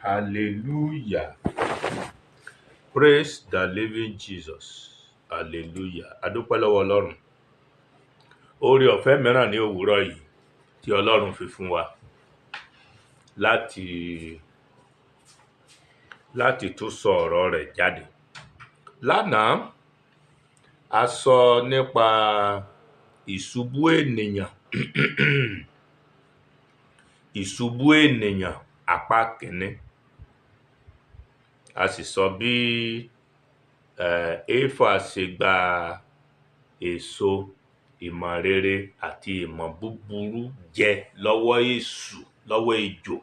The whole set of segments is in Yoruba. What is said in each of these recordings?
Hallelujah. Praise the living Jesus. Hallelujah. Adúpẹ́ lọ́wọ́ Ọlọ́run. Oore ọ̀fẹ́ mìíràn ní òwúrọ̀ yìí tí Ọlọ́run fi fún wa láti tún sọ ọ̀rọ̀ rẹ̀ jáde. Lánàá, a sọ nípa ìṣubú ènìyàn. Ìṣubú ènìyàn apá kìíní. A sì sọ bí Éfà ṣe gba èso ìmọ̀ rere àti ìmọ̀ búburú jẹ lọ́wọ́ èṣù, lọ́wọ́ ejò.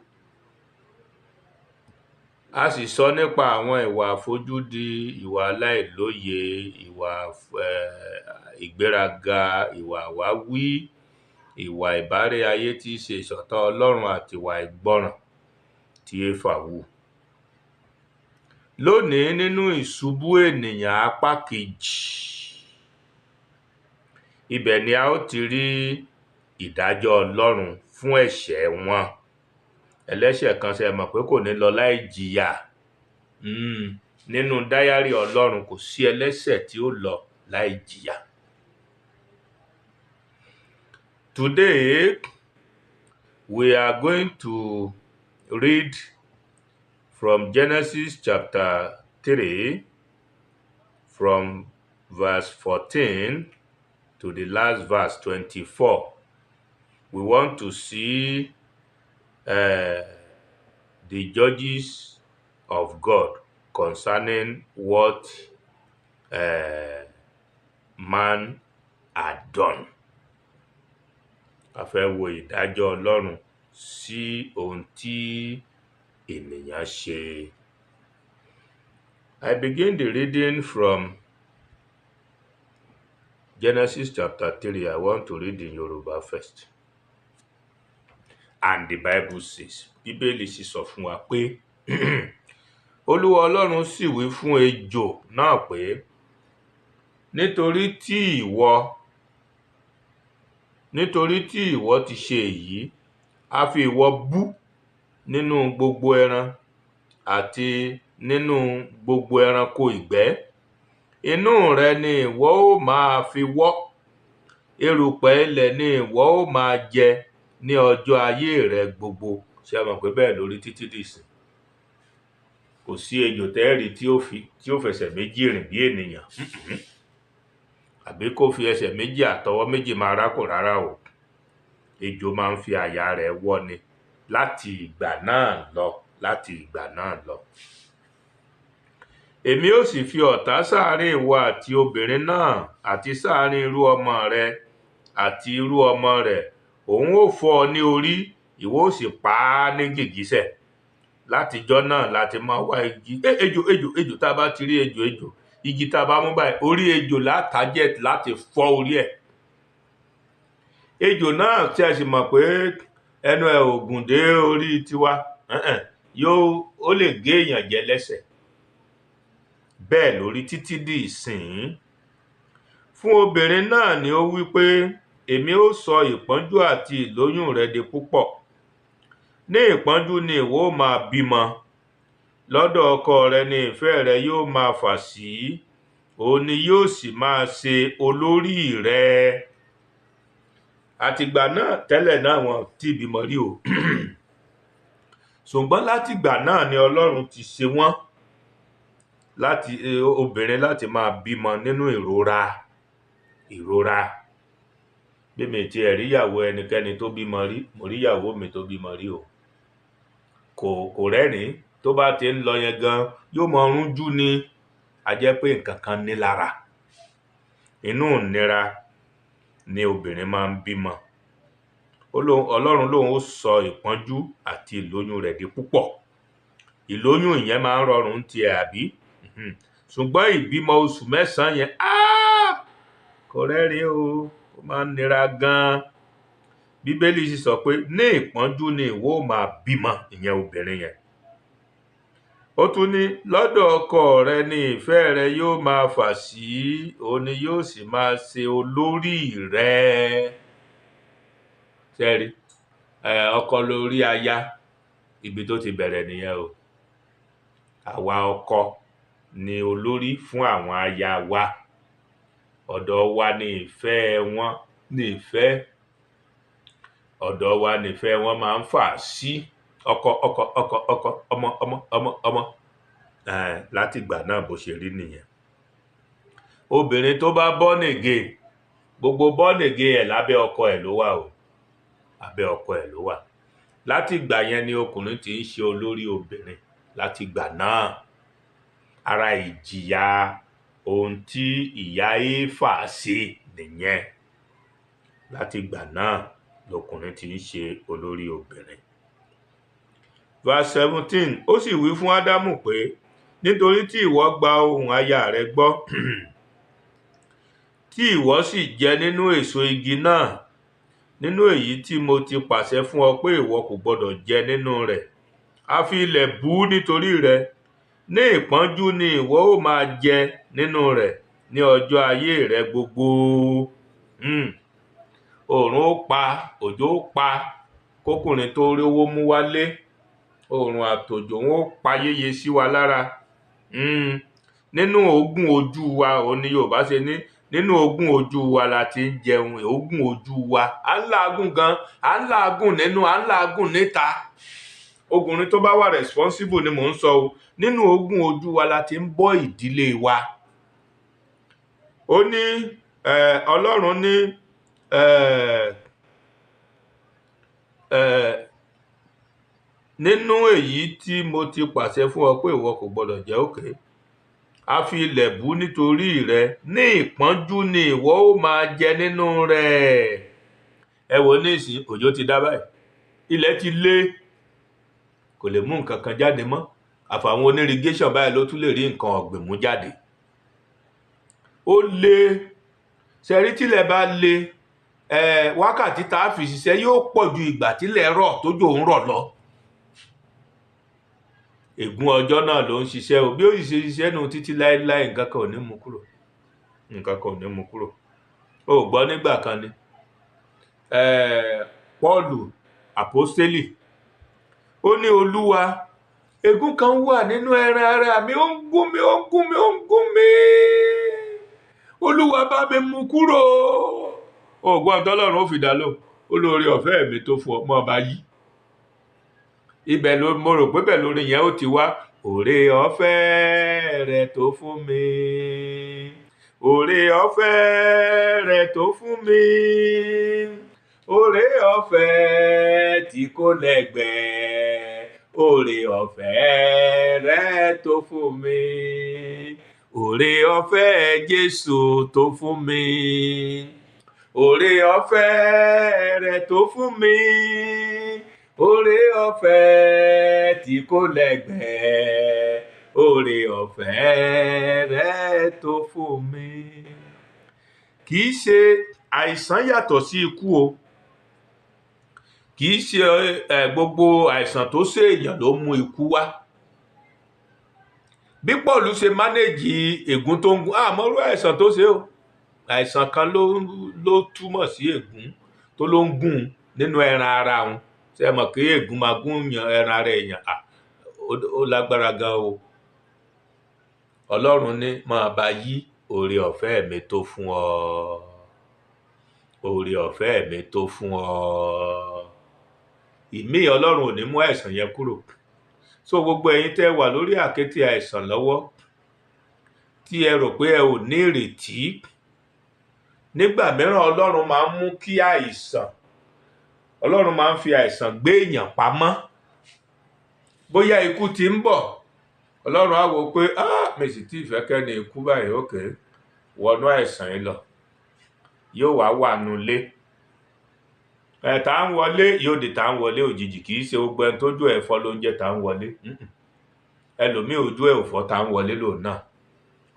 A sì sọ nípa àwọn ìwà àfojúdi, ìwà aláìlóye, ìwà ìgbéraga, ìwà àwáwí, ìwà ìbáré ayé tí í ṣe ìṣọ̀tá Ọlọ́run àti ìwà ìgbọràn tí Éfà hù. Lónìí, nínú ìṣubú ènìyàn apá kejì, ibẹ̀ ni a ó ti rí ìdájọ́ Ọlọ́run fún ẹ̀ṣẹ̀ wọn. Ẹlẹ́ṣẹ̀ kan ṣe mọ̀ pé kò ní lọ láì jìyà. Nínú dáyárì Ọlọ́run kò sí ẹlẹ́ṣẹ̀ tí ó lọ láì jìyà. Today, we are going to read from Genesis chapter 3, from verse 14 to the last verse 24. We want to see the judges of God concerning what man had done. A fẹ́ wo ìdájọ́ Ọlọ́run sí ohun tí ènìyàn ṣe. I begin the reading from Genesis chapter 3. I want to read in Yoruba first. And the Bible says, Bíbélì sì sọ fún wa pé, Olúwa Ọlọ́run sì wí fún ejò náà pé, nítorí tí ìwọ ti ṣe èyí, a fi ìwọ bú nínú gbogbo ẹran àti nínú gbogbo ẹranko ìgbẹ́. Inú rẹ ni ìwọ ó máa fi wọ́, erùpẹ̀ ilẹ̀ ni ìwọ ó máa jẹ ní ọjọ́ ayé rẹ gbogbo. Ṣé ẹ mọ̀ pé bẹ́ẹ̀ lórí títí dìsìn? Kò sí ejò tẹ́ẹ̀rí tí ó fẹsẹ̀ méjì rìn bí ènìyàn. Àbí kó fi ẹsẹ̀ méjì àtọwọ́ méjì máa rákò rárá o. Ejò máa ń fi àyà rẹ̀ wọ́ ni láti ìgbà náà lọ. Èmi ó sì fi ọ̀tá sáàárín ìwọ àti obìnrin náà, àti sáàárín irú ọmọ rẹ àti irú ọmọ rẹ̀. Òun ó fọ́ ọ ní orí, ìwọ ó sì pa á ní gìgísẹ̀. Látijọ́ náà láti máa wá igi. Ejò tá a bá ti rí ejò, igi tá a bá mú báyìí, orí ejò látàjẹ́ láti fọ́ orí ẹ̀. Ejò náà tí a sì mọ̀ pé ẹnu ẹ̀ ò gùn dé orí tiwa, ó lè gé èèyàn jẹ lẹ́sẹ̀. Bẹ́ẹ̀ lórí títí di ìsìn. Fún obìnrin náà ni ó wí pé, èmi ó sọ ìpọ́njú àti ìlóyún rẹ di púpọ̀. Ní ìpọ́njú ni ìwọ ó máa bímọ. Lọ́dọ̀ ọkọ rẹ ni ìfẹ́ rẹ yóò máa fà sí, òun ni yóò sì máa ṣe olórí rẹ. Àtìgbà náà tẹ́lẹ̀ náà wọn tí bímọ rí o. Ṣùgbọ́n látìgbà náà ni Ọlọ́run ti ṣe wọ́n obìnrin láti máa bímọ nínú ìrora. Bí mi ti rí ìyàwó ẹnikẹ́ni tó bímọ rí, mo rí ìyàwó mi tó bímọ rí o. Kò rẹ́rìn, tó bá ti ń lọ yẹn gan yóò mọ rúnjú ni. A jẹ́ pé nǹkan kan ní lára. Inú ìnira ni obìnrin máa ń bímọ. Ọlọ́run lòun ó sọ ìpọ́njú àti ìlóyún rẹ̀ di púpọ̀. Ìlóyún ìyẹn máa ń rọrùn tiẹ̀, àbí? Ṣùgbọ́n ìbímọ oṣù 9 yẹn, kò rẹ́rìn o, ó máa ń nira gan. Bíbélì sì sọ pé ní ìpọ́njú ni ìwọ ó máa bímọ, ìyẹn obìnrin yẹn. Ó tún ní, lọ́dọ̀ ọkọ rẹ ni ìfẹ́ rẹ yóò máa fà sí, òun ni yóò sì máa ṣe olórí rẹ. Ṣẹ́rí, ọkọ lórí aya, ibi tó ti bẹ̀rẹ̀ nìyẹn o. àwa ọkọ ni olórí fún àwọn aya wa. Ọ̀dọ̀ wa ni ìfẹ́ wọn máa ń fà sí. Ọkọ ọmọ láti ìgbà náà bó ṣe rí nìyẹn. Obìnrin tó bá born again, gbogbo born again ẹ̀ lábẹ́ ọkọ ẹ̀ ló wà o, abẹ́ ọkọ ẹ̀ ló wà. Láti ìgbà yẹn ni ọkùnrin ti ń ṣe olórí obìnrin. Láti ìgbà náà, ara ìjìyà ohun tí ìyá Éfà ṣe nìyẹn. Láti ìgbà náà lọkùnrin ti ń ṣe olórí obìnrin. Verse 17, ó sì wí fún Ádámù pé, nítorí tí ìwọ gba ohùn aya rẹ gbọ́, tí ìwọ sì jẹ nínú èso igi náà, nínú èyí tí mo ti pàṣẹ fún ọ pé ìwọ kò gbọdọ̀ jẹ nínú rẹ̀, a fi ilẹ̀ bú nítorí rẹ. Ní ìpọ́njú ni ìwọ ó máa jẹ nínú rẹ̀ ní ọjọ́ ayé rẹ gbogbo. Òòrùn ó pa, òjò ó pa, kókùnrin tó rówó mú wálé. Òòrùn àtòjò wọn ó pa yéye sí wa lára. Nínú ogún ojú wa, òun ni Yorùbá ṣe ní, nínú ogún ojú wa la ti ń jẹun. Ogún ojú wa, à ń làágùn gan, à ń làágùn nínú, à ń làágùn níta. Ọkùnrin tó bá wà responsible ni mò ń sọ o. Nínú ogún ojú wa la ti ń bọ́ ìdílé wa. Ó ní Ọlọ́run ní nínú èyí tí mo ti pàṣẹ fún ọ pé ìwọ kò gbọdọ̀ jẹ, òkè, a fi ilẹ̀ bú nítorí rẹ. Ní ìpọ́njú ni ìwọ ó máa jẹ nínú rẹ̀. Ẹ wò ní ìsìn, òjò ti dá báyìí, ilẹ̀ ti lé, kò lè mú nǹkan kan jáde mọ́. Àfàwọn onírigation báyìí ló tún lè rí nǹkan ọ̀gbìn mú jáde. Ó lé, ṣẹ̀rí tílẹ̀ bá lé, wákàtí tá a fi ṣiṣẹ́ yóò pọ̀ ju ìgbà tílẹ̀ rọ̀ tójò ń rọ̀ lọ. Ègún ọjọ́ náà ló ń ṣiṣẹ́ o. Bí ó sì ṣe ṣiṣẹ́ nù títí láéláé, nǹkan kan ò ní mú kúrò. Nǹkan kan ò ní mú kúrò. O gbọ́ nígbà kan ni Pọ́ọ̀lù àpọ́stélì, ó ní, Olúwa, ègún kan wà nínú ẹran ara mi, ó ń gún mi, ó ń gún mi, ó ń gún mi. Olúwa bá mi mú kúrò. O gbọ́ tọ́lọ́run ó fi dá lóhùn, olóore ọ̀fẹ́ mi tó fún ọmọ ọba yìí. Ibẹ̀ ló, mo rò pé bẹ́ẹ̀ lórí yẹn ó ti wá. Oore ọ̀fẹ́ rẹ tó fún mi, oore ọ̀fẹ́ rẹ tó fún mi, oore ọ̀fẹ́ tí kò lẹ́gbẹ́, oore ọ̀fẹ́ rẹ tó fún mi, oore ọ̀fẹ́ Jésù tó fún mi, oore ọ̀fẹ́ rẹ tó fún mi, oore ọ̀fẹ́ tí kò lẹ́gbẹ́, oore ọ̀fẹ́ rẹ tó fún mi. Kì í ṣe àìsàn yàtọ̀ sí ikú o. Kì í ṣe gbogbo àìsàn tó ṣe èèyàn ló mú ikú wá. Bí Pọ́ọ̀lù ṣe mánéjì ègún tó ń gún, àmọ́rú àìsàn tó ṣe o. Àìsàn kan ló túmọ̀ sí ègún tó ló ń gún nínú ẹran ara wọn. Ṣé ẹ mọ̀ pé ègún máa gún ẹran ara èèyàn? Ó lágbára gan o. Ọlọ́run ní, máa bá yí, oore ọ̀fẹ́ mi tó fún ọ, oore ọ̀fẹ́ mi tó fún ọ. Ìmí Ọlọ́run ò ní mú àìsàn yẹn kúrò. So gbogbo ẹ̀yin tẹ́ wà lórí àkéte àìsàn lọ́wọ́, tí ẹ rò pé ẹ ò ní ìrètí, nígbà mìíràn Ọlọ́run máa ń mú kí àìsàn, Ọlọ́run máa ń fi àìsàn gbé èèyàn pamọ́. Bóyá ikú ti ń bọ̀, Ọlọ́run á wò pé, mi sì tí ìfẹ́ kẹ́ni ikú báyìí, òkè, wọnú àìsàn yìí lọ, yóò wá wà nulé. Tá ń wọlé, yóò di tá ń wọlé òjijì. Kì í ṣe gbogbo ẹni tójú ẹ̀ fọ́ ló ń jẹ́ tá ń wọlé. Ẹlòmíì ojú ẹ̀ ò fọ́ tá ń wọlé lòun náà.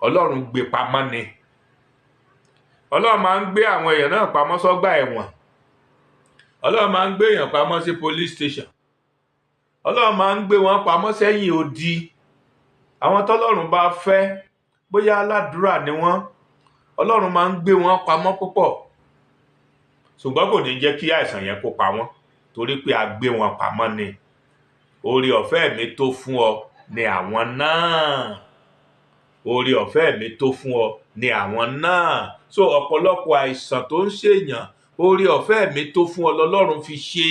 Ọlọ́run gbé pamọ́ ni. Ọlọ́run máa ń gbé àwọn èèyàn náà pamọ́ sọ́gbà ẹ̀wọ̀n. Ọlọ́run máa ń gbé èèyàn pamọ́ sí police station. Ọlọ́run máa ń gbé wọn pamọ́ sẹ́yìn odi. Àwọn tọ́lọ́run bá fẹ́, bóyá aládùúrà ni wọ́n, Ọlọ́run máa ń gbé wọn pamọ́ púpọ̀. Ṣùgbọ́n kò ní jẹ́ kí àìsàn yẹn kó pa wọ́n, torí pé a gbé wọn pamọ́ ni. Oore ọ̀fẹ́ mi tó fún ọ ni àwọn náà, oore ọ̀fẹ́ mi tó fún ọ ni àwọn náà. So ọ̀pọ̀lọpọ̀ àìsàn tó ń ṣèyàn, oore ọ̀fẹ́ mi tó fún ọ lọ́lọ́run fi ṣe,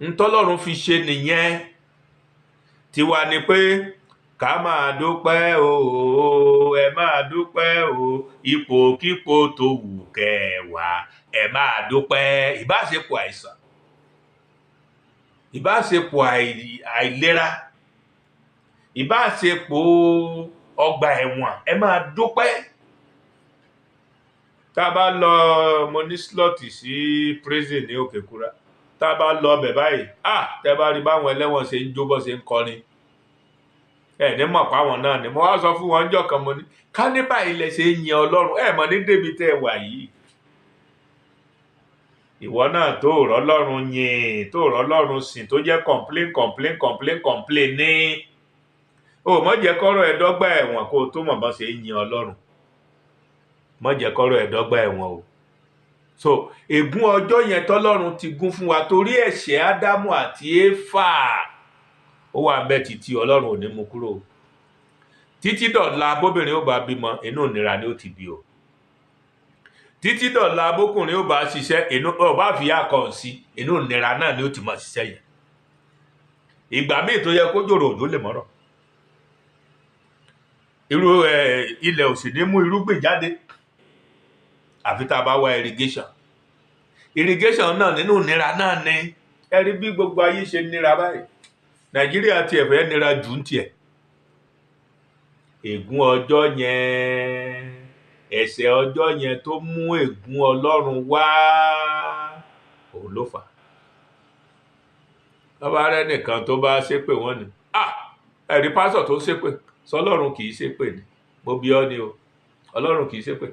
ntọ́lọ́run fi ṣe nìyẹn. Tiwa ni pé ká máa dúpẹ́ o, ẹ máa dúpẹ́ o, ipòkípò tó wù kẹwàá, ẹ máa dúpẹ́. Ìbáṣepọ̀ àìsàn, ìbáṣepọ̀ àìlera, ìbáṣepọ̀ ọgbà ẹ̀wọ̀n, ẹ máa dúpẹ́. Tá a bá lọ, mo ní slọ́ọ̀tì sí prison ní Òkèkúrá, tá a bá lọ bẹ̀ báyìí, tẹ́ bá rí báwọn ẹlẹ́wọ̀n ṣe ń jó bọ́ ṣe ń kọrin, ní mọ̀ páwọn náà ni. Mo wá sọ fún wọn ọjọ́ kan, mo ní ká ní báyìí lẹ ṣe ń yin Ọlọ́run, mọ̀ ní débi tẹ́ ẹ wà yìí. Ìwọ náà tó rọ́lọ́run yìn, tó rọ́lọ́run sìn, tó jẹ́ complain ní. O mọ̀ jẹ́ kọ́rọ̀ ẹ̀dọ́gba ẹ̀wọ̀n kó tó mọ̀ bá ṣe ń yin Ọlọ́run. Mọ̀ jẹ́ kọ́rọ̀ ẹ̀dọ́gba ẹ̀wọ̀n o. So ègún ọjọ́ yẹn tọ́lọ́run ti gún fún wa torí ẹ̀ṣẹ̀ Ádámù àti Éfà, ó wà bẹ́ẹ̀ títí Ọlọ́run ò ní mú kúrò. Títí dọ̀la bóbìnrin ó bá bímọ, inú ìnira ni ó ti bí o. Títí dọ̀la bókùnrin ó bá ṣiṣẹ́, inú ó bá fi àkọ́ sí, inú ìnira náà ni ó ti máa ṣiṣẹ́ yẹn. Ìgbà míì tó yẹ kó jòrò òjò lè mọ́rọ̀. Irú ilẹ̀ ò sì ní mú irúgbìn jáde àfi tá a bá wá irrigation náà nínú ìnira náà ni. Ẹ rí bí gbogbo ayé ṣe nira báyìí. Nàìjíríà tiẹ̀ fẹ́ nira jù ń tiẹ̀. Ègún ọjọ́ yẹn, ẹ̀ṣẹ̀ ọjọ́ yẹn tó mú ègún Ọlọ́run wá, òun ló fà. Bàbá rẹ nìkan tó bá ṣépè wọ́n ni, ẹ̀rí pásọ̀ tó ṣépè, sọlọ́run kì í ṣépè ni. Mo bi ọ́ ni o, Ọlọ́run kì í ṣépè.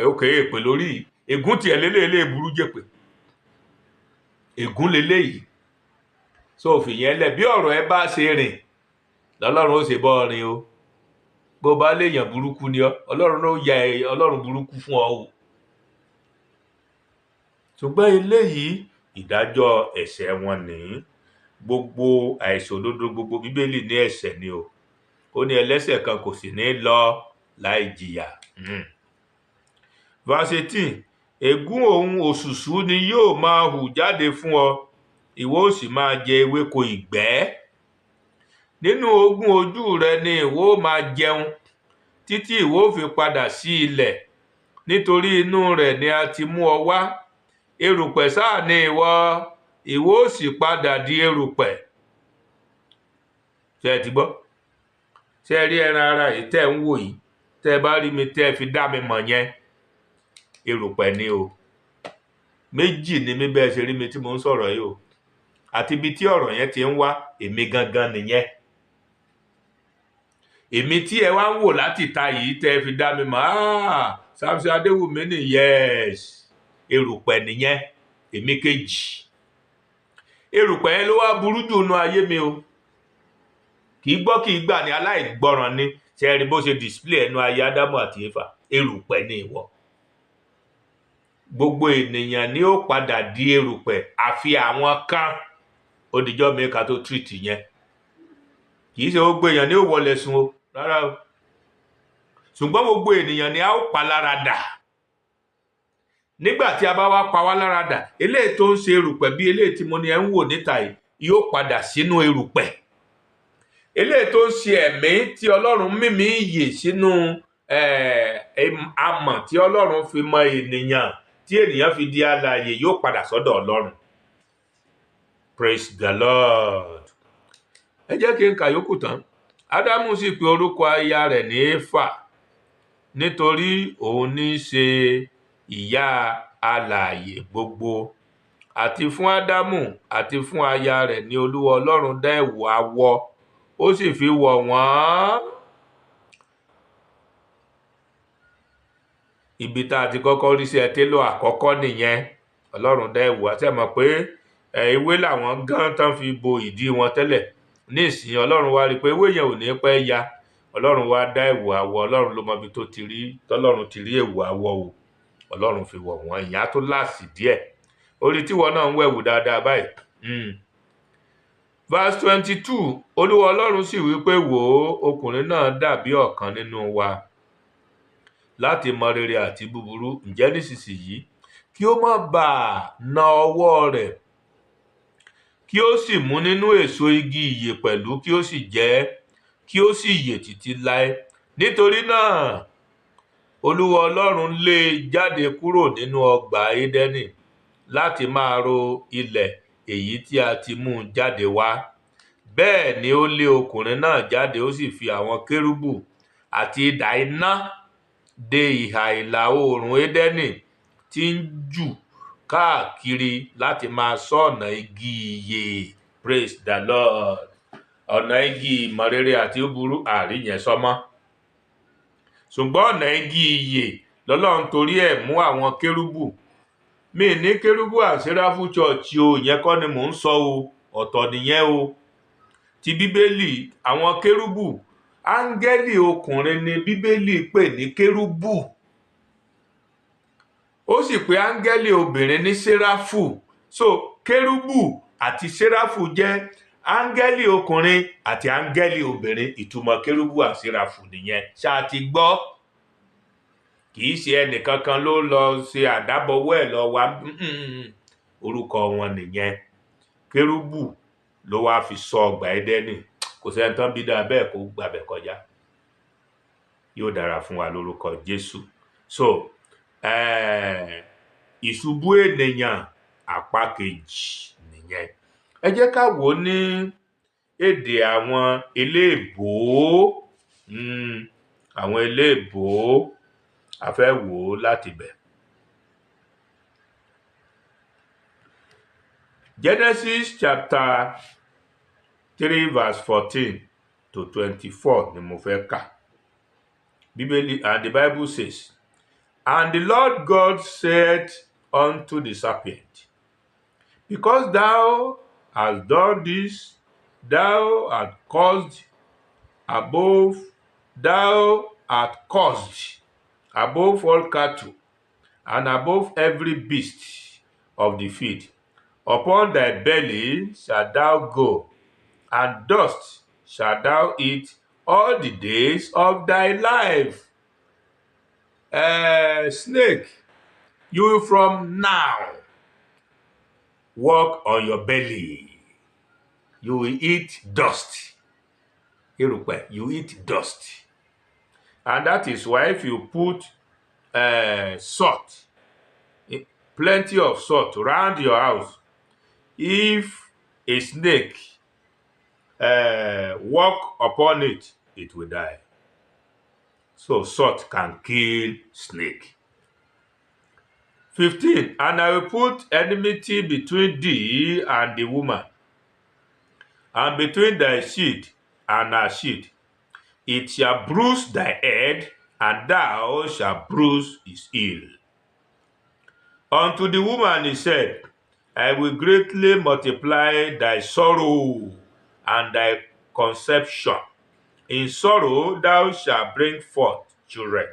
Òkè èpè lórí yìí, ègún tiẹ̀ lélẹ́ẹ̀lẹ́ burú jèpè. Ègún lélẹ́yìí. So òfin yẹn lẹ̀, bí ọ̀rọ̀ ẹ bá ṣe rìn lọ́lọ́run ó ṣe bọ́ rìn o. Bó bá léèyàn burúkú ni ọ́, Ọlọ́run ló ya Ọlọ́run burúkú fún ọ o. Ṣùgbọ́n eléyìí ìdájọ́ ẹ̀ṣẹ̀ wọn ní. Gbogbo àìṣòdodo gbogbo Bíbélì ní ẹ̀ṣẹ̀ ni o. Ó ní ẹlẹ́ṣẹ̀ kan kò sì ní lọ láì jìyà. Verse 18, ègún òun òṣùṣú ni yóò máa hù jáde fún ọ, ìwọ ó sì máa jẹ ewéko ìgbẹ́. Nínú ogún ojú rẹ ni ìwọ ó máa jẹun, títí ìwọ ó fi padà sí ilẹ̀, nítorí inú rẹ̀ ni a ti mú ọ wá. Erùpẹ̀ sáà ni ìwọ ó sì padà di erùpẹ̀. Ṣé ẹ ti gbọ́? Ṣé ẹ rí ẹran ara yìí tẹ́ ń wò yìí? Tẹ́ ẹ bá rí mi tẹ́ ẹ fi dá mi mọ̀ yẹn, erùpẹ̀ ni o. Méjì ni mi bẹ́ẹ̀ ṣe rí mi tí mo ń sọ̀rọ̀ yìí o. Àti ibi tí ọ̀rọ̀ yẹn ti ń wá, èmi gangan nìyẹn. Èmi tí ẹ wá ń wò láti ta yìí tẹ́ ẹ fi dá mi mọ̀, Samson Adéwùmí ni, yes, erùpẹ̀ nìyẹn. Èmi kejì. Erùpẹ̀ yẹn ló wá burú jù nínú ayé mi o. Kì í gbọ́ kì í gbà ní, aláìgbọràn ni. Ṣé ẹ rí bó ṣe display ẹnu ayé Ádámù àti Éfà? Erùpẹ̀ ni ìwọ. Gbogbo ènìyàn ni ó padà di erùpẹ̀ àfi àwọn kan. Ó dijọ́ mi ká tó treat yẹn. Kì í ṣe gbogbo èèyàn ni ó wọlé sùn o, rárá o. Ṣùgbọ́n gbogbo ènìyàn ni a ó pa lára dà. Nígbà tí a bá wá pa wá lára dà, eléyìí tó ń ṣe erùpẹ̀ bí eléyìí tí mo ní ẹ ń wò níta yìí, yóò padà sínú erùpẹ̀. Eléyìí tó ń ṣe ẹ̀mí tí Ọlọ́run mímí yè sínú amọ̀ tí Ọlọ́run fi mọ ènìyàn, tí ènìyàn fi di alààyè, yóò padà sọ́dọ̀ Ọlọ́run. Praise the Lord. Ẹ jẹ́ kí n kà yókù tán. Ádámù sì pe orúkọ aya rẹ̀ ní Éfà, nítorí òun ní í ṣe ìyá alààyè gbogbo. Àti fún Ádámù àti fún aya rẹ̀ ní Olúwa Ọlọ́run dá ẹ̀wù awọ, ó sì fi wọ̀ wọ́n. Ibi tá a ti kọ́kọ́ rí sí télọ̀ àkọ́kọ́ nìyẹn. Ọlọ́run dá ẹ̀wù, àti ẹ mọ̀ pé ewé làwọn gán tán fi bo ìdí wọn tẹ́lẹ̀. Ní ìsìn Ọlọ́run wá rí pé ewé yẹn ò ní pẹ́ ya. Ọlọ́run wá dá ẹ̀wù awọ. Ọlọ́run ló mọ ibi tó ti rí, tọ́lọ́run ti rí ẹ̀wù awọ o. Ọlọ́run fi wọ̀ wọ́n. Ìyá tó láàsì díẹ̀. Orí tíwọ náà ń wẹ̀wù dáadáa báyìí. verse 22 Olúwa Ọlọ́run sì wí pé wò ó, ọkùnrin náà dàbí ọ̀kan nínú wa láti mọ rere àti búburú. Ǹjẹ́ nísinsìnyí kí ó má bàa na ọwọ́ rẹ̀, kí ó sì mú nínú èso igi ìyè pẹ̀lú, kí ó sì jẹ, kí ó sì yè títí láé. Nítorí náà Olúwa Ọlọ́run lé e jáde kúrò nínú ọgbà Édẹ́nì láti máa ro ilẹ̀ èyí tí a ti mú jáde wá. Bẹ́ẹ̀ ni ó lé ọkùnrin náà jáde, ó sì fi àwọn kérúbù àti idà iná dé ìhà ìlà oòrùn Édẹ́nì tí ń jù káàkiri láti máa ṣọ́ ọ̀nà igi ìyè. Praise the Lord. Ọ̀nà igi ìmọ̀ rere àti búburú àrí yẹn sọ́mọ́, ṣùgbọ́n ọ̀nà igi ìyè lọ́lọ́run torí ẹ̀ mú àwọn kérúbù. Mi ní kérúbù àsíráfù chọ́ọ̀chì o, ìyẹn kọ́ ni mò ń sọ o, ọ̀tọ̀ nìyẹn o. Ti bíbélì, àwọn kérúbù, áńgẹ́lì ọkùnrin ni bíbélì pè ní kérúbù, ó sì pè áńgẹ́lì obìnrin ní séráfù. So kérúbù àti séráfù jẹ́ áńgẹ́lì ọkùnrin àti áńgẹ́lì obìnrin. Ìtumọ̀ kérúbù àti séráfù nìyẹn. Ṣá ti gbọ́? Kì í ṣe ẹnìkankan ló lọ ṣe àdábọwọ́ ẹ̀ lọ wá, orúkọ wọn nìyẹn. Kérúbù ló wá fi ṣọ́ ọgbà Édẹ́nì. Kò sẹ́ni tán bí dáa bẹ́ẹ̀ kó gbàbẹ̀ kọjá. Yóò dára fún wa lórúkọ Jésù. So ìṣubú ènìyàn apá kejì nìyẹn. Ẹ jẹ́ ká wò ó ní èdè àwọn eléèbó. Àwọn eléèbó, a fẹ́ wò ó láti bẹ̀. Genesis chapter 3 verse 14 to 24 ni mo fẹ́ kà. Bíbélì, and the Bible says, "And the Lord God said unto the serpent, Because thou hast done this, thou art cursed above all cattle, and above every beast of the field. Upon thy belly shalt thou go, and dust shalt thou eat all the days of thy life." Snake, you will from now walk on your belly. You will eat dust. You eat dust. And that is why if you put salt, plenty of salt around your house, if a snake walk upon it, it will die. So salt can kill snake. 15, "And I will put enmity between thee and the woman, and between thy seed and her seed. It shall bruise thy head, and thou shalt bruise his heel. Unto the woman he said, I will greatly multiply thy sorrow and thy conception. In sorrow thou shalt bring forth children,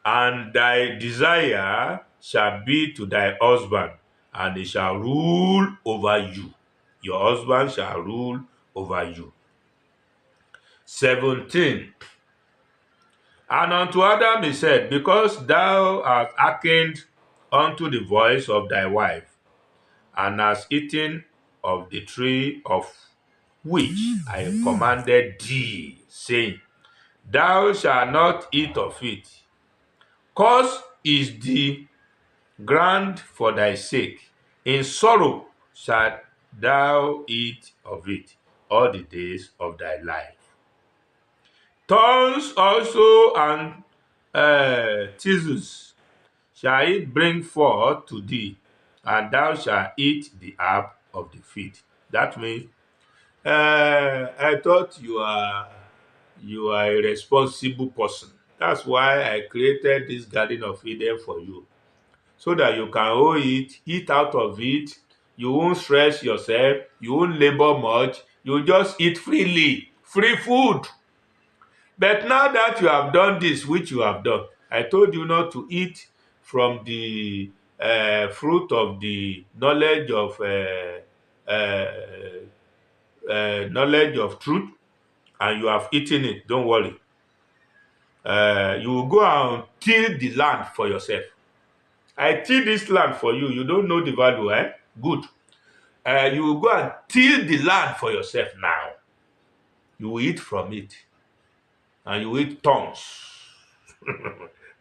and thy desire shall be to thy husband, and he shall rule over you." Your husband shall rule over you. 17, "And unto Adam he said, Because thou hast hearkened unto the voice of thy wife, and hast eaten of the tree of which I commanded thee, saying, Thou shalt not eat of it. Cursed is the ground for thy sake. In sorrow shalt thou eat of it all the days of thy life. Thorns also and thistles shall it bring forth to thee, and thou shalt eat the herb of the field." That means, I thought you are a responsible person. That's why I created this Garden of Eden for you, so that you can eat out of it. You won't stress yourself. You won't labor much. You just eat freely. Free food. But now that you have done this, which you have done, I told you not to eat from the fruit of the knowledge of knowledge of truth and you have eaten it, don't worry. You will go and till the land for yourself. I till this land for you. You don't know the value, eh? Good. You will go and till the land for yourself now. You will eat from it. And you will eat tongues.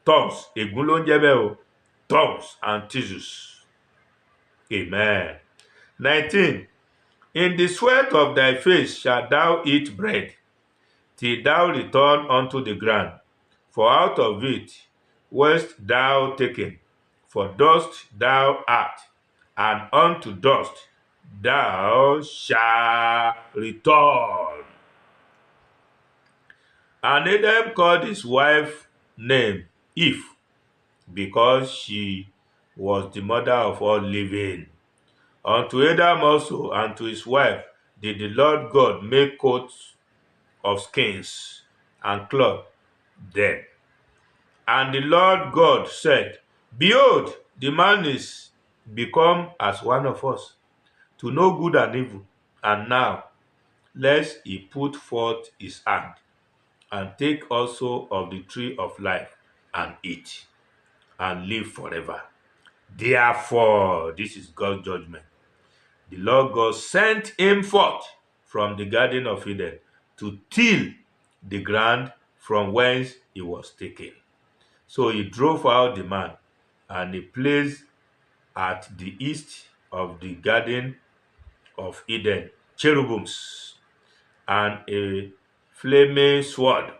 Tongues. Ègún ló ń jẹ́ bẹ́ẹ̀ o. Tongues and tissues. Amen. 19. In the sweat of thy face shalt thou eat bread, till thou return unto the ground. For out of it wast thou taken, for dust thou art, and unto dust thou shalt return. And Adam called his wife name Eve, because she was the mother of all living. Unto Adam also and to his wife did the Lord God make coats of skins and clothe them. And the Lord God said, Behold, the man is become as one of us, to know good and evil. And now, lest he put forth his hand, and take also of the tree of life, and eat, and live forever. Therefore, this is God's judgment. The Lord God sent him forth from the Garden of Eden to till the ground from whence he was taken. So he drove out the man, and he placed at the east of the Garden of Eden cherubims and a flaming sword,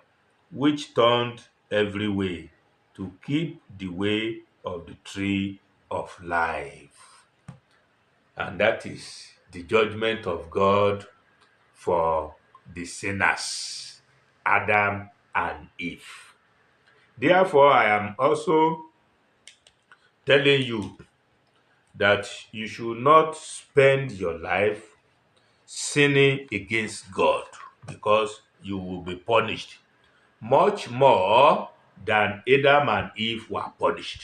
which turned every way to keep the way of the tree of life. And that is the judgment of God for the sinners, Adam and Eve. Therefore, I am also telling you that you should not spend your life sinning against God, because you will be punished much more than Adam and Eve were punished.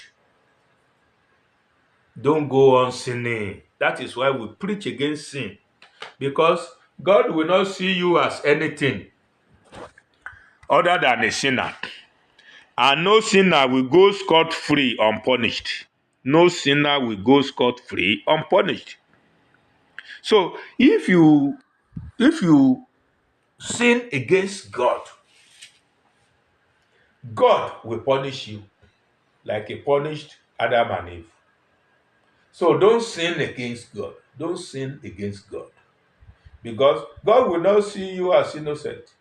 Don't go on sinning. That is why we preach against sin, because God will not see you as anything other than a sinner. And no sinner will go scot-free unpunished. No sinner will go scot-free unpunished. So if you sin against God, God will punish you like he punished Adam and Eve. So don't sin against God. Don't sin against God. Because God will not see you as innocent.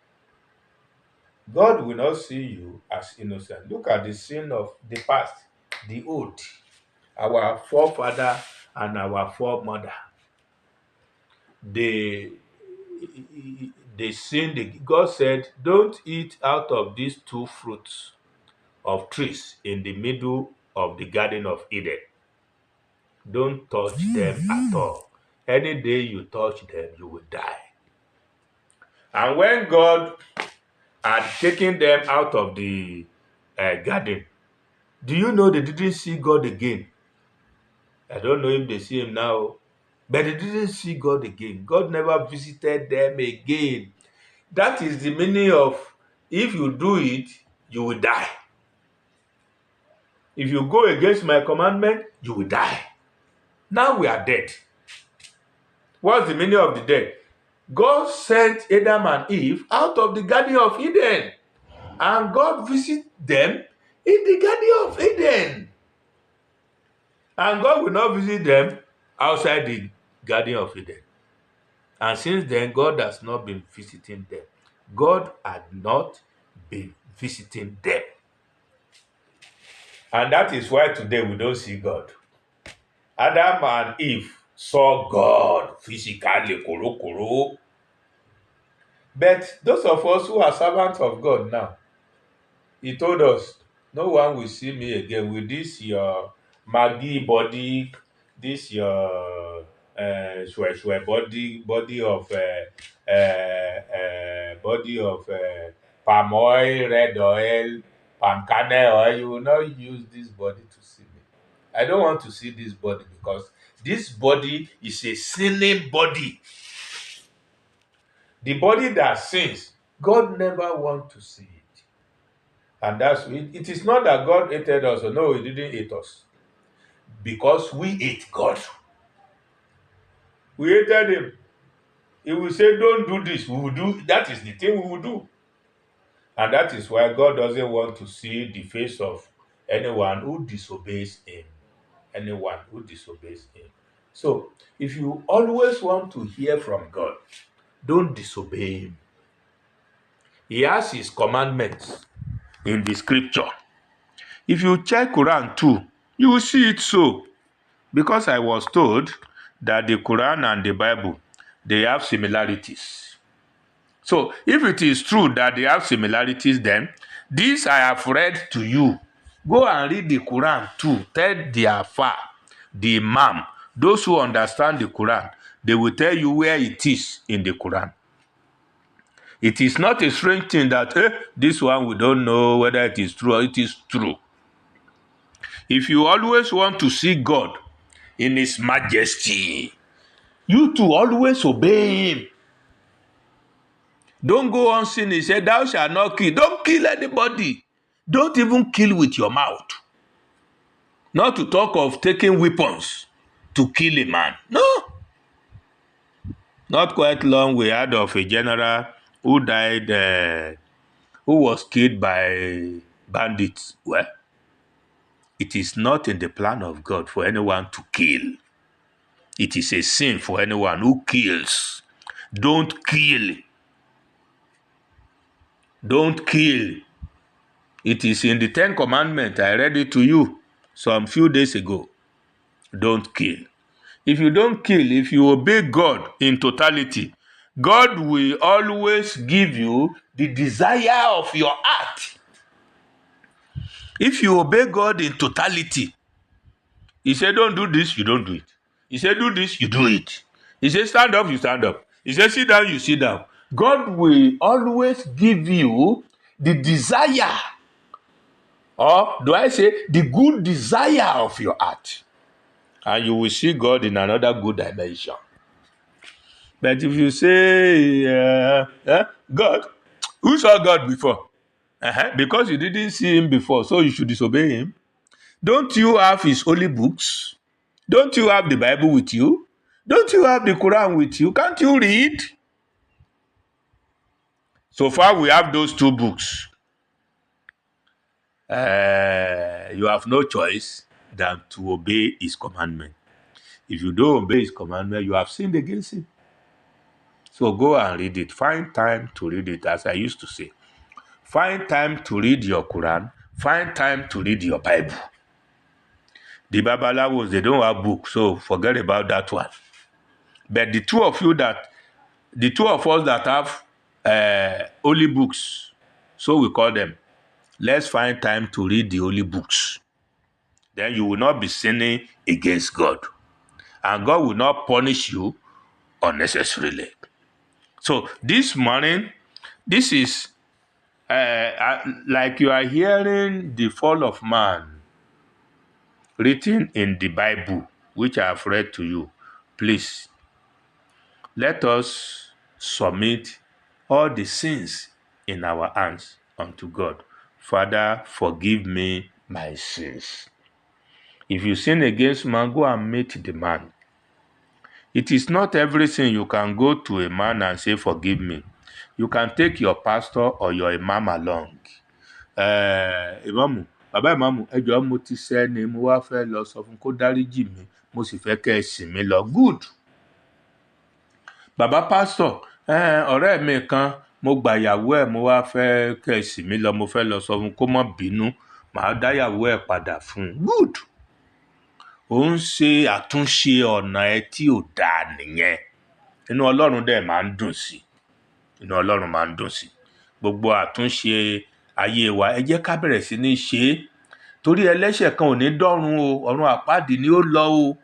God will not see you as innocent. Look at the sin of the past, the old, our forefather and our foremother. They sinned. God said, don't eat out of these two fruits of trees in the middle of the Garden of Eden. Don't touch them at all. Any day you touch them, you will die. And when God had taken them out of the garden, do you know they didn't see God again? I don't know if they see him now, but they didn't see God again. God never visited them again. That is the meaning of, if you do it, you will die. If you go against my commandment, you will die. Now we are dead. What's the meaning of the dead? God sent Adam and Eve out of the Garden of Eden, and God visited them in the Garden of Eden. And God will not visit them outside the Garden of Eden. And since then, God has not been visiting them. God had not been visiting them. And that is why today we don't see God. Adam and Eve saw God physically, koro. But those of us who are servants of God now, he told us, no one will see me again with this your Maggie body, this your shwe body of palm oil, red oil, palm kernel oil. You will not use this body to see me. I don't want to see this body, because this body is a sinning body. The body that sins, God never wants to see it. And that's it. It is not that God hated us. No, he didn't hate us. Because we hate God. We hated him. He will say, don't do this. We will do. That is the thing we will do. And that is why God doesn't want to see the face of anyone who disobeys him. Anyone who disobeys him. So, if you always want to hear from God, don't disobey him. He has his commandments in the scripture. If you check Quran too, you will see it so. Because I was told that the Quran and the Bible, they have similarities. So if it is true that they have similarities, then this I have read to you. Go and read the Quran too. Tell the Alfa, the Imam, those who understand the Quran, they will tell you where it is in the Quran. It is not a strange thing that this one we don't know whether it is true or it is true. If you always want to see God in his majesty, you too always obey him. Don't go on sin. He said, thou shalt not kill. Don't kill anybody. Don't even kill with your mouth. Not to talk of taking weapons to kill a man. No. Not quite long we heard of a general who died, who was killed by bandits. Well, it is not in the plan of God for anyone to kill. It is a sin for anyone who kills. Don't kill. Don't kill. It is in the 10 Commandments. I read it to you some few days ago. Don't kill. If you don't kill, if you obey God in totality, God will always give you the desire of your heart. If you obey God in totality, he said, don't do this, you don't do it. He said, do this, you do it. He said, stand up, you stand up. He said, sit down, you sit down. God will always give you the desire, or do I say the good desire of your heart. And you will see God in another good dimension. But if you say, God, who saw God before? Because you didn't see him before, so you should disobey him. Don't you have his holy books? Don't you have the Bible with you? Don't you have the Quran with you? Can't you read? So far, we have those two books. You have no choice than to obey his commandment. If you don't obey his commandment, you have sinned against him. So go and read it. Find time to read it, as I used to say. Find time to read your Quran. Find time to read your Bible. The Babalawos, they don't have books, so forget about that one. But the two of us that have holy books, so we call them, let's find time to read the holy books. Then you will not be sinning against God. And God will not punish you unnecessarily. So this morning, this is like you are hearing the fall of man written in the Bible, which I have read to you. Please, let us submit all the sins in our hands unto God. Father, forgive me my sins. If you sin against man, go and meet the man. It is not everything you can go to a man and say, forgive me. You can take your pastor or your imam along. Imamu, bàbá ìmáàmù, ẹ jọ̀ọ́ mo ti sẹ́ni mo wá fẹ́ lọ sọ fún kó dáríjì mi, mo sì fẹ́ kẹ́ ẹ sìn mí lọ. Good. Bàbá pásítọ̀, ọ̀rẹ́ mi kan, mo gbà yàwó ẹ̀, mo wá fẹ́ kẹ́ ẹ sìn mí lọ, mo fẹ́ lọ sọ fún kó má bínú, màá dá yàwó ẹ̀ padà fún un. Good. Ó ń ṣe àtúnṣe ọ̀nà ẹ tí ò dáa nìyẹn. Inú Ọlọ́run dẹ̀ máa ń dùn sí. Inú Ọlọ́run máa ń dùn sí. Gbogbo àtúnṣe ayé wa, ẹ jẹ́ ká bẹ̀rẹ̀ sí ní ṣe é. Torí ẹlẹ́ṣẹ̀ kan ò ní dọ́run o, ọ̀run àpáàdì ni ó lọ o.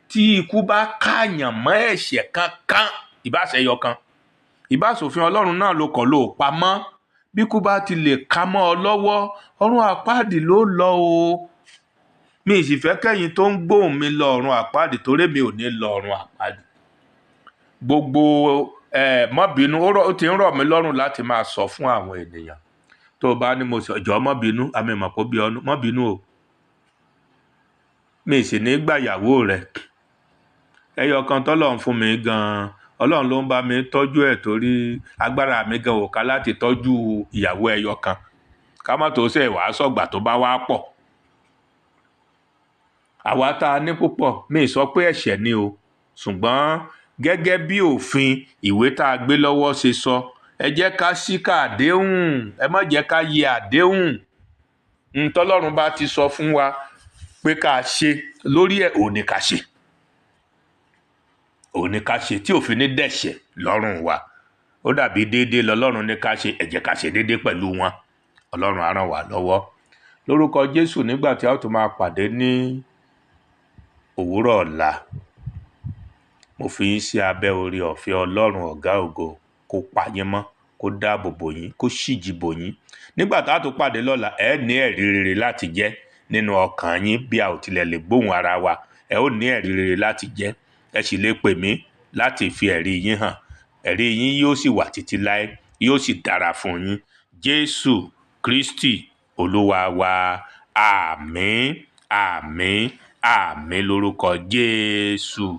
Tí ikú bá káàyàn mọ́ ẹ̀ṣẹ̀ kankan, ìbáṣẹyọ kan, ìbáṣòfin Ọlọ́run náà ló kàn ló pamọ́. Bí ikú bá ti lè ká mọ́ ọ lọ́wọ́, ọ̀run àpáàdì ló lọ o. Mi sì fẹ́ kẹ́yìn tó ń gbóhùn mi lọ ọ̀run àpáàdì, torí mi ò ní lọ ọ̀run àpáàdì. Gbogbo má bínú, ó ti ń rọ̀ mí lọ́rùn láti máa sọ fún àwọn ènìyàn tó bá ní mo jọ̀ọ́ má bínú, àmì ìmọ̀ kó bí ọnu má bínú o, mi sì ní gbàyàwó rẹ̀. Ẹyọ kan tọ́lọ́run fún mi gan-an, Ọlọ́run ló ń bá mi tọ́jú ẹ̀ torí agbára mi gan ò ká láti tọ́jú ìyàwó ẹyọ kan, ká má tó ṣe wàá sọ̀gbà tó bá wá pọ̀. Àwa tá a ní púpọ̀, mi sọ pé ẹ̀ṣẹ̀ ni o, ṣùgbọ́n gẹ́gẹ́ bí òfin ìwé tá a gbé lọ́wọ́ ṣe sọ, ẹ jẹ́ ká ṣíkà àdéhùn, ẹ má jẹ́ ká yẹ àdéhùn. Tọ́lọ́run bá ti sọ fún wa pé ká ṣe lórí ẹ̀, òun ni ká ṣe, òun ni ká ṣe tí òfin ní dẹ̀ṣẹ̀ lọ́rùn wa. Ó dàbí déédéé lọ́lọ́run ní ká ṣe, ẹ jẹ́ ká ṣe déédéé pẹ̀lú wọn. Ọlọ́run á ràn wá lọ́wọ́. Lórúkọ Jésù, nígbà tí a ó tún máa pàdé ní òwúrọ̀ ọ̀la, mo fi yín sí abẹ́ oore ọ̀fẹ́ Ọlọ́run ọ̀gá ògo, kó pa yín mọ́, kó dáàbò bò yín, kó ṣíji bò yín. Nígbà tá a tún pàdé lọ́la, ẹ ní ẹ̀rí rere láti jẹ́ nínú ọkàn yín. Bí a ò tilẹ̀ lè gbóhùn ara wa, ẹ ó ní ẹ̀rí rere láti jẹ́. Ẹ sì lè pè mí láti fi ẹ̀rí yín hàn. Ẹ̀rí yín yóò sì wà títí láé, yóò sì dára fún yín. Jésù Kristi Olúwa wa. Àmín, àmín, àmín lórúkọ Jésù.